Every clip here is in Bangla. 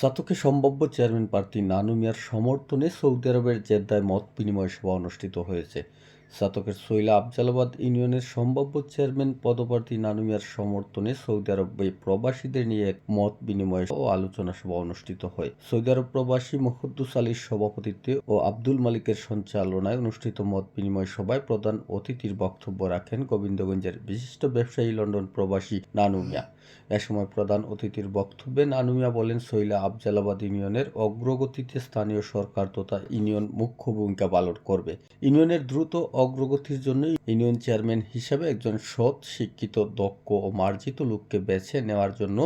সাতকে সম্ভাব্য চেয়ারম্যান প্রার্থী নানু মিয়ার সমর্থনে সৌদি আরবের জেদ্দায় মত বিনিময় সভা অনুষ্ঠিত হয়েছে। সাতকের সৈলা আফজালাবাদ ইউনিয়নের সম্ভাব্য চেয়ারম্যান পদপ্রার্থী নানু মিয়ার সমর্থনে সৌদি আরবে প্রবাসীদের নিয়ে এক মত বিনিময় ও আলোচনা সভা অনুষ্ঠিত হয়। সৌদি আরব প্রবাসী মুহদ্দুস আলীর সভাপতিত্বে ও আব্দুল মালিকের সঞ্চালনায় অনুষ্ঠিত মত বিনিময় সভায় প্রধান অতিথির বক্তব্য রাখেন গোবিন্দগঞ্জের বিশিষ্ট ব্যবসায়ী লন্ডন প্রবাসী নানু মিয়া। এ সময় প্রধান অতিথির বক্তব্যে নানু মিয়া বলেন, সৈলা আফজালাবাদ ইউনিয়নের অগ্রগতিতে স্থানীয় সরকার তথা ইউনিয়ন মুখ্য ভূমিকা পালন করবে। ইউনিয়নের দ্রুত অগ্রগতির জন্য ইউনিয়ন চেয়ারম্যান হিসেবে একজন সৎ, শিক্ষিত, দক্ষ ও মার্জিত লোককে বেছে নেওয়ার জন্য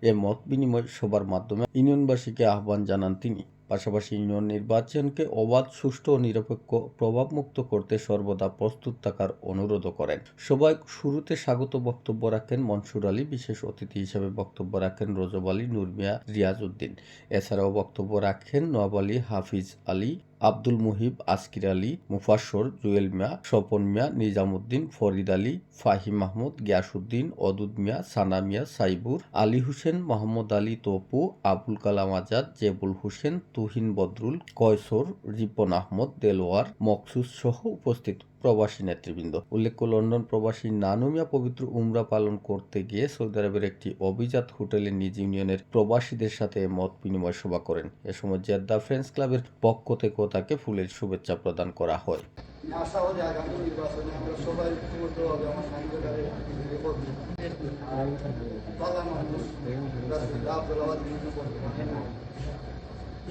এ মত বিনিময় সভার মাধ্যমে ইউনিয়নবাসীকে আহ্বান জানান তিনি। পাশাপাশি ইউনিয়ন নির্বাচনকে অবাধ, সুষ্ঠু ও নিরপেক্ষ প্রভাবমুক্ত করতে সর্বদা প্রস্তুত থাকার অনুরোধ করেন। সভায় শুরুতে স্বাগত বক্তব্য রাখেন মনসুর আলী, বিশেষ অতিথি হিসেবে বক্তব্য রাখেন রজব আলী, নূর মিয়া, রিয়াজ উদ্দিন। এছাড়াও বক্তব্য রাখেন নওয়াব আলী, হাফিজ আলী, আব্দুল মুহিব, আসকির আলী, মুফাসসর, জুয়েল মিয়া, স্বপন মিয়া, নিজামুদ্দিন, ফরিদ আলী, ফাহিম মাহমুদ, গিয়াসউদ্দিন, অদুদ মিয়া, সানা মিয়া, সাইবুর, আলী হোসেন, মোহাম্মদ আলী তপু, আবুল কালাম আজাদ, জেবুল হোসেন, তুহিন বদরুল, কয়সর, রিপন আহমদ, দেলোয়ার, মকসুদ সহ উপস্থিত প্রবাসী নেতৃবৃন্দ। উল্লেখ্য, লন্ডন প্রবাসী নানু মিয়া পবিত্র উমরা পালন করতে গিয়ে সৌদি আরবের একটি অভিজাত হোটেলে নিজ ইউনিয়নের প্রবাসীদের সাথে মত বিনিময় সভা করেন। এ সময় জেদ্দা ফ্রেন্ডস ক্লাবের পক্ষ থেকেও তাকে ফুলের শুভেচ্ছা প্রদান করা হয়।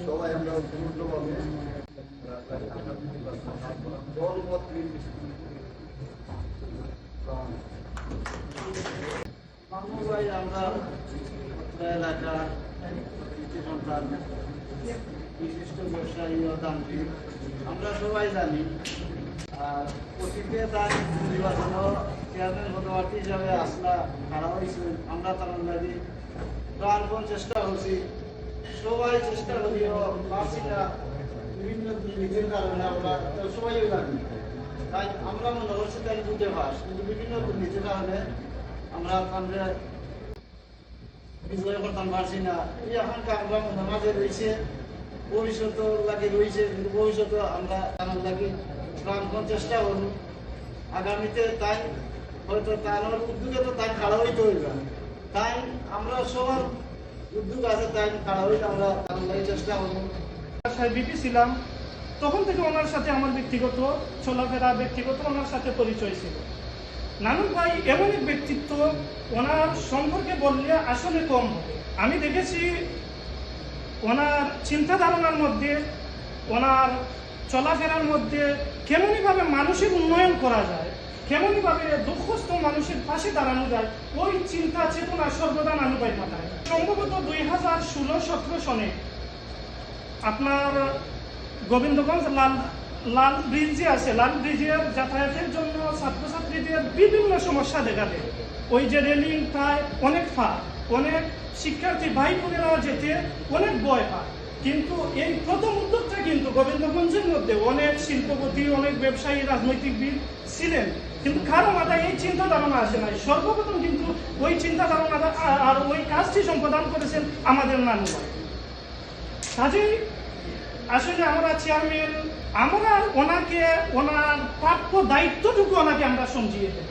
সবাই আমরা আমরা এলাকার সন্তান, বিশিষ্ট ব্যবসায়ী ও তান্ত্রিক, আমরা সবাই জানি। আর অতীতে তার নির্বাচন চেয়ারম্যান পদপ্রার্থী হিসাবে আসলা খাড়া হয়েছে। আমরা তার লাগে প্রাণপণ চেষ্টা করছি, সবাই চেষ্টা করিও পারছি না, বিভিন্ন দুর্নীতির কারণে আমরা সবাই জানি। তাই আমরা মনে করছি তাই বুঝতে পাস, কিন্তু বিভিন্ন দুর্নীতির কারণে আমরা আমরা বিজয় করতাম পারছি না। এই এখনকার আমরা মনে মাঝে রয়েছে, ভবিষ্যৎ লাগে রয়েছে, কিন্তু ভবিষ্যতে আমরা আমার লাগে প্রাণপণ চেষ্টা করব আগামীতে। তাই হয়তো তার উদ্যোগে তো তাই খাড়া হইতে হইবে, তাই আমরা সবার উদ্যোগ আছে, তাই খাড়া হইতে আমরা তার লাগে চেষ্টা করবো। বিপি ছিলাম তখন থেকে ওনার সাথে আমার ব্যক্তিগত চলাফেরা, ব্যক্তিগত ওনার সাথে পরিচয় ছিল। নানু ভাই এমন এক ব্যক্তিত্ব, ওনার সম্পর্কে বললে আসলে কম হবে। আমি দেখেছি ওনার চিন্তা ধারণার মধ্যে, ওনার চলাফেরার মধ্যে কেমনইভাবে মানুষের উন্নয়ন করা যায়, কেমনইভাবে দুঃখস্থ মানুষের পাশে দাঁড়ানো যায়, ওই চিন্তা চেতনা সর্বদা নানু ভাই মাথায়। সম্ভবত 2016-17 সনে আপনার গোবিন্দগঞ্জ লাল ব্রিজ যে আছে, লাল ব্রিজের যাতায়াতের জন্য ছাত্রছাত্রীদের বিভিন্ন সমস্যা দেখা দেয়। ওই যে রেলিং প্রায় অনেক অনেক শিক্ষার্থী ভাই বোনেরা যেতে অনেক ভয় পায়। কিন্তু এই প্রথম উদ্যোগটা কিন্তু গোবিন্দগঞ্জের মধ্যে অনেক শিল্পপতি, অনেক ব্যবসায়ী, রাজনৈতিকবিদ ছিলেন, কিন্তু কারো মাথায় এই চিন্তা ধারণা আসে নাই। সর্বপ্রথম কিন্তু ওই চিন্তা ধারণাটা আর ওই কাজটি সম্পাদন করেছেন আমাদের নানু ভাই। কাজেই আসলে আমরা চেয়ারম্যান, আমরা ওনাকে ওনার প্রাপ্য দায়িত্বটুকু ওনাকে আমরা সমঝিয়ে দেব।